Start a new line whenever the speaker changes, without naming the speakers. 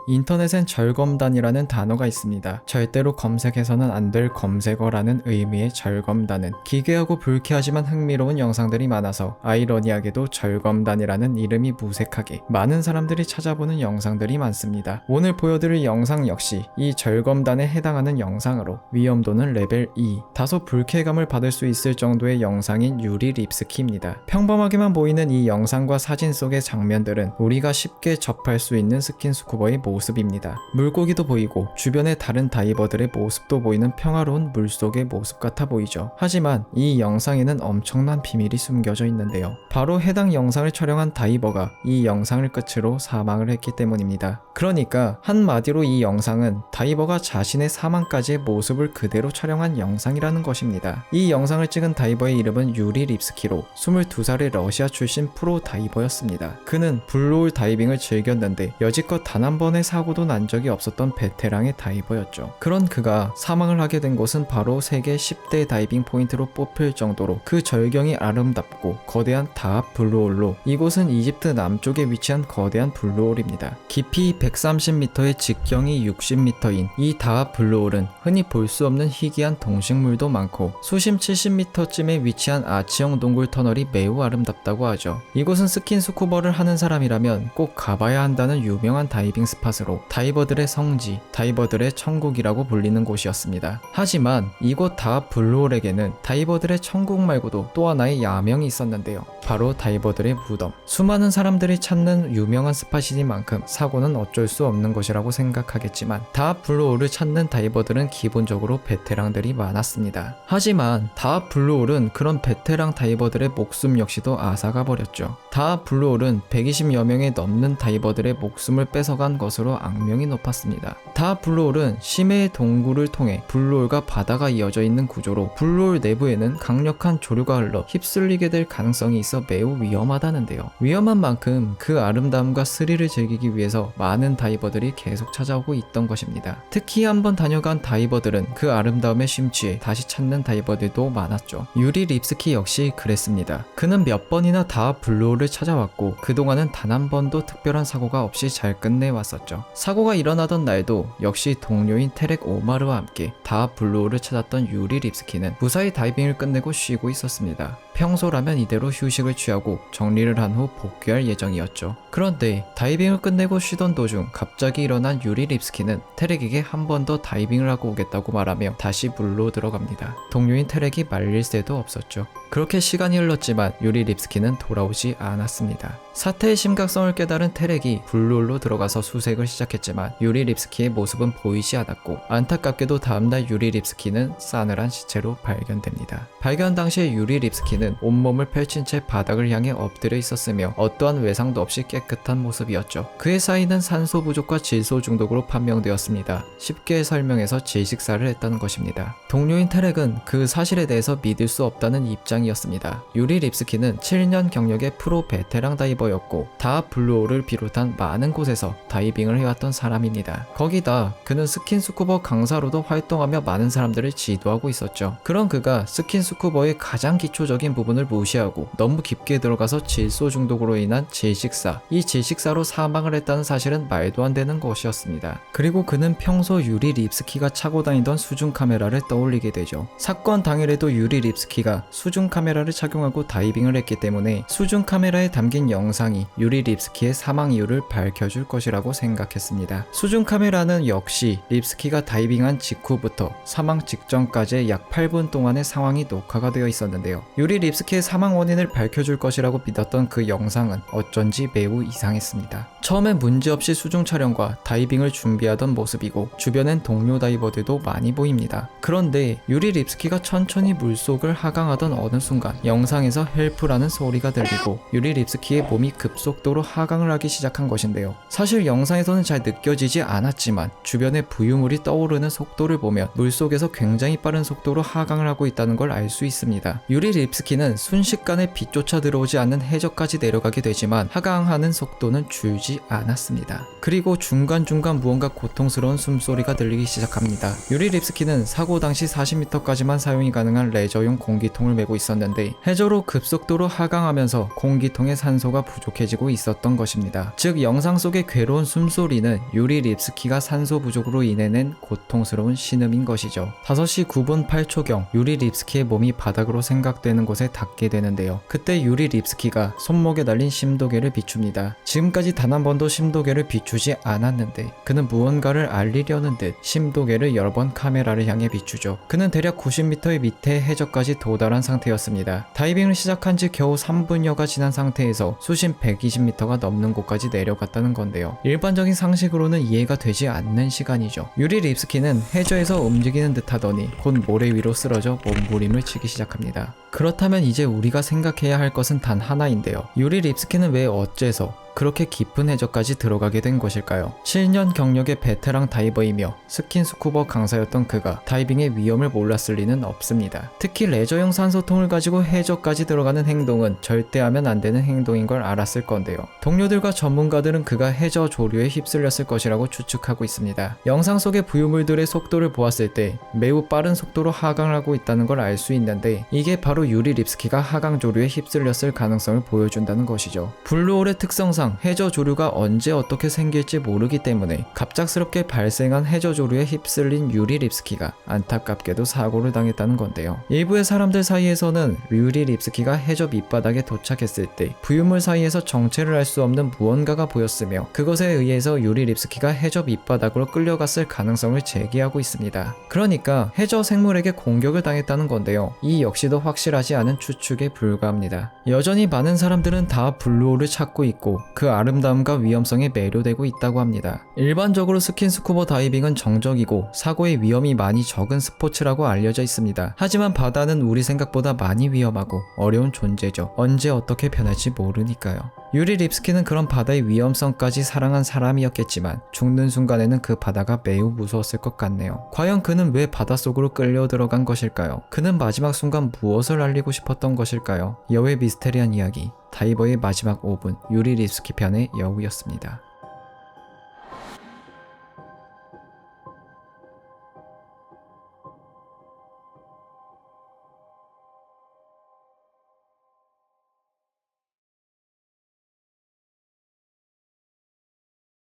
인터넷엔 절검단이라는 단어가 있습니다. 절대로 검색해서는 안 될 검색어라는 의미의 절검단은 기괴하고 불쾌하지만 흥미로운 영상들이 많아서 아이러니하게도 절검단이라는 이름이 무색하게 많은 사람들이 찾아보는 영상들이 많습니다. 오늘 보여드릴 영상 역시 이 절검단에 해당하는 영상으로 위험도는 레벨 2, 다소 불쾌감을 받을 수 있을 정도의 영상인 유리 립스키입니다. 평범하게만 보이는 이 영상과 사진 속의 장면들은 우리가 쉽게 접할 수 있는 스킨스쿠버의 모습입니다. 물고기도 보이고 주변의 다른 다이버들의 모습도 보이는 평화로운 물속의 모습 같아 보이죠. 하지만 이 영상에는 엄청난 비밀이 숨겨져 있는데요. 바로 해당 영상을 촬영한 다이버가 이 영상을 끝으로 사망을 했기 때문입니다. 그러니까 한마디로 이 영상은 다이버가 자신의 사망까지의 모습을 그대로 촬영한 영상이라는 것입니다. 이 영상을 찍은 다이버의 이름은 유리 립스키로 22살의 러시아 출신 프로 다이버였습니다. 그는 블루홀 다이빙을 즐겼는데 여지껏 단 한 번의 사고도 난 적이 없었던 베테랑의 다이버였죠. 그런 그가 사망을 하게 된 곳은 바로 세계 10대 다이빙 포인트로 뽑힐 정도로 그 절경이 아름답고 거대한 다합 블루홀로, 이곳은 이집트 남쪽에 위치한 거대한 블루홀입니다. 깊이 130m에 직경이 60m인 이 다합 블루홀은 흔히 볼 수 없는 희귀한 동식물도 많고 수심 70m쯤에 위치한 아치형 동굴 터널이 매우 아름답다고 하죠. 이곳은 스킨스쿠버를 하는 사람이라면 꼭 가봐야 한다는 유명한 다이빙 스팟으로 다이버들의 성지, 다이버들의 천국이라고 불리는 곳이었습니다. 하지만 이곳 다합 블루홀에게는 다이버들의 천국 말고도 또 하나의 야명이 있었는데요. 바로 다이버들의 무덤. 수많은 사람들이 찾는 유명한 스팟이니만큼 사고는 어쩔 수 없는 것이라고 생각하겠지만 다합 블루홀을 찾는 다이버들은 기본적으로 베테랑들이 많았습니다. 하지만 다합 블루홀은 그런 베테랑 다이버들의 목숨 역시도 앗아가 버렸죠. 다합 블루홀은 120여 명에 넘는 다이버들의 목숨을 뺏어간 것으로 악명이 높았습니다. 다합 블루홀은 심해의 동굴을 통해 블루홀과 바다가 이어져 있는 구조로 블루홀 내부에는 강력한 조류가 흘러 휩쓸리게 될 가능성이 있어 매우 위험하다는데요. 위험한 만큼 그 아름다움과 스릴을 즐기기 위해서 많은 다이버들이 계속 찾아오고 있던 것입니다. 특히 한번 다녀간 다이버들은 그 아름다움에 심취해 다시 찾는 다이버들도 많았죠. 유리 립스키 역시 그랬습니다. 그는 몇 번이나 다합 블루홀을 찾아왔고 그동안은 단 한 번도 특별한 사고가 없이 잘 끝내왔었죠. 사고가 일어나던 날도 역시 동료인 테렉 오마르와 함께 다합 블루홀을 찾았던 유리 립스키는 무사히 다이빙을 끝내고 쉬고 있었습니다. 평소라면 이대로 휴식을 취하고 정리를 한 후 복귀할 예정이었죠. 그런데 다이빙을 끝내고 쉬던 도중 갑자기 일어난 유리 립스키는 테렉에게 한 번 더 다이빙을 하고 오겠다고 말하며 다시 물로 들어갑니다. 동료인 테렉이 말릴 새도 없었죠. 그렇게 시간이 흘렀지만 유리 립스키는 돌아오지 않았습니다. 사태의 심각성을 깨달은 테렉이 블루홀로 들어가서 수색을 시작했지만 유리 립스키의 모습은 보이지 않았고 안타깝게도 다음날 유리 립스키는 싸늘한 시체로 발견됩니다. 발견 당시에 유리 립스키는 온몸을 펼친 채 바닥을 향해 엎드려 있었으며 어떠한 외상도 없이 깨끗한 모습이었죠. 그의 사인은 산소 부족과 질소 중독으로 판명되었습니다. 쉽게 설명해서 질식사를 했다는 것입니다. 동료인 테렉은 그 사실에 대해서 믿을 수 없다는 입장이었습니다. 유리 립스키는 7년 경력의 프로 베테랑 다이버였고 다합 블루홀을 비롯한 많은 곳에서 다이빙을 해왔던 사람입니다. 거기다 그는 스킨스쿠버 강사로도 활동하며 많은 사람들을 지도하고 있었죠. 그런 그가 스킨스쿠버의 가장 기초적인 부분을 무시하고 너무 깊게 들어가서 질소 중독으로 인한 질식사, 이 질식사로 사망을 했다는 사실은 말도 안 되는 것이었습니다. 그리고 그는 평소 유리 립스키가 차고 다니던 수중 카메라를 떠올리게 되죠. 사건 당일에도 유리 립스키가 수중 카메라를 착용하고 다이빙을 했기 때문에 수중 카메라에 담긴 영상이 유리 립스키의 사망 이유를 밝혀줄 것이라고 생각했습니다. 수중 카메라는 역시 립스키가 다이빙한 직후부터 사망 직전까지의 약 8분 동안의 상황이 녹화가 되어 있었는데요. 유리 립스키의 사망 원인을 밝혀줄 것이라고 믿었던 그 영상은 어쩐지 매우 이상했습니다. 처음엔 문제없이 수중 촬영과 다이빙을 준비하던 모습이고 주변엔 동료 다이버들도 많이 보입니다. 그런데 유리 립스키가 천천히 물속을 하강하던 어느 순간 영상에서 헬프라는 소리가 들리고 유리 립스키의 몸이 급속도로 하강을 하기 시작한 것인데요. 사실 영상에서는 잘 느껴지지 않았지만 주변에 부유물이 떠오르는 속도를 보면 물속에서 굉장히 빠른 속도로 하강을 하고 있다는 걸 알 수 있습니다. 유리 립스키는 순식간에 빛조차 들어오지 않는 해저까지 내려가게 되지만 하강하는 속도는 줄지 않았습니다. 그리고 중간중간 무언가 고통스러운 숨소리가 들리기 시작합니다. 유리 립스키는 사고 당시 40m까지만 사용이 가능한 레저용 공기통을 메고 있었는데 해저로 급속도로 하강하면서 공기통의 산소가 부족해지고 있었던 것입니다. 즉 영상 속의 괴로운 숨소리 숨소리는 유리 립스키가 산소 부족으로 인해 낸 고통스러운 신음인 것이죠. 5시 9분 8초경 유리 립스키의 몸이 바닥으로 생각되는 곳에 닿게 되는데요. 그때 유리 립스키가 손목에 달린 심도계를 비춥니다. 지금까지 단 한 번도 심도계를 비추지 않았는데 그는 무언가를 알리려는 듯 심도계를 여러 번 카메라를 향해 비추죠. 그는 대략 90m의 밑에 해저까지 도달한 상태였습니다. 다이빙을 시작한 지 겨우 3분여가 지난 상태에서 수심 120m가 넘는 곳까지 내려갔다는 건데요. 일반적인 상식으로는 이해가 되지 않는 시간이죠. 유리 립스키는 해저에서 움직이는 듯 하더니 곧 모래 위로 쓰러져 몸부림을 치기 시작합니다. 그렇다면 이제 우리가 생각해야 할 것은 단 하나인데요. 유리 립스키는 왜 어째서 그렇게 깊은 해저까지 들어가게 된 것일까요? 7년 경력의 베테랑 다이버이며 스킨스쿠버 강사였던 그가 다이빙의 위험을 몰랐을 리는 없습니다. 특히 레저용 산소통을 가지고 해저까지 들어가는 행동은 절대 하면 안 되는 행동인 걸 알았을 건데요. 동료들과 전문가들은 그가 해저 조류에 휩쓸렸을 것이라고 추측하고 있습니다. 영상 속의 부유물들의 속도를 보았을 때 매우 빠른 속도로 하강하고 있다는 걸 알 수 있는데 이게 바로 유리 립스키가 하강 조류에 휩쓸렸을 가능성을 보여준다는 것이죠. 블루홀의 특성상 해저 조류가 언제 어떻게 생길지 모르기 때문에 갑작스럽게 발생한 해저 조류에 휩쓸린 유리 립스키가 안타깝게도 사고를 당했다는 건데요. 일부의 사람들 사이에서는 유리 립스키가 해저 밑바닥에 도착했을 때 부유물 사이에서 정체를 알 수 없는 무언가가 보였으며 그것에 의해서 유리 립스키가 해저 밑바닥으로 끌려갔을 가능성을 제기하고 있습니다. 그러니까 해저 생물에게 공격을 당했다는 건데요. 이 역시도 확실하지 않은 추측에 불과합니다. 여전히 많은 사람들은 다 블루홀을 찾고 있고 그 아름다움과 위험성에 매료되고 있다고 합니다. 일반적으로 스킨스쿠버 다이빙은 정적이고 사고의 위험이 많이 적은 스포츠라고 알려져 있습니다. 하지만 바다는 우리 생각보다 많이 위험하고 어려운 존재죠. 언제 어떻게 변할지 모르니까요. 유리 립스키는 그런 바다의 위험성까지 사랑한 사람이었겠지만 죽는 순간에는 그 바다가 매우 무서웠을 것 같네요. 과연 그는 왜 바닷속으로 끌려 들어간 것일까요? 그는 마지막 순간 무엇을 알리고 싶었던 것일까요? 여외 미스테리한 이야기 다이버의 마지막 5분 유리 립스키 편의 여우였습니다.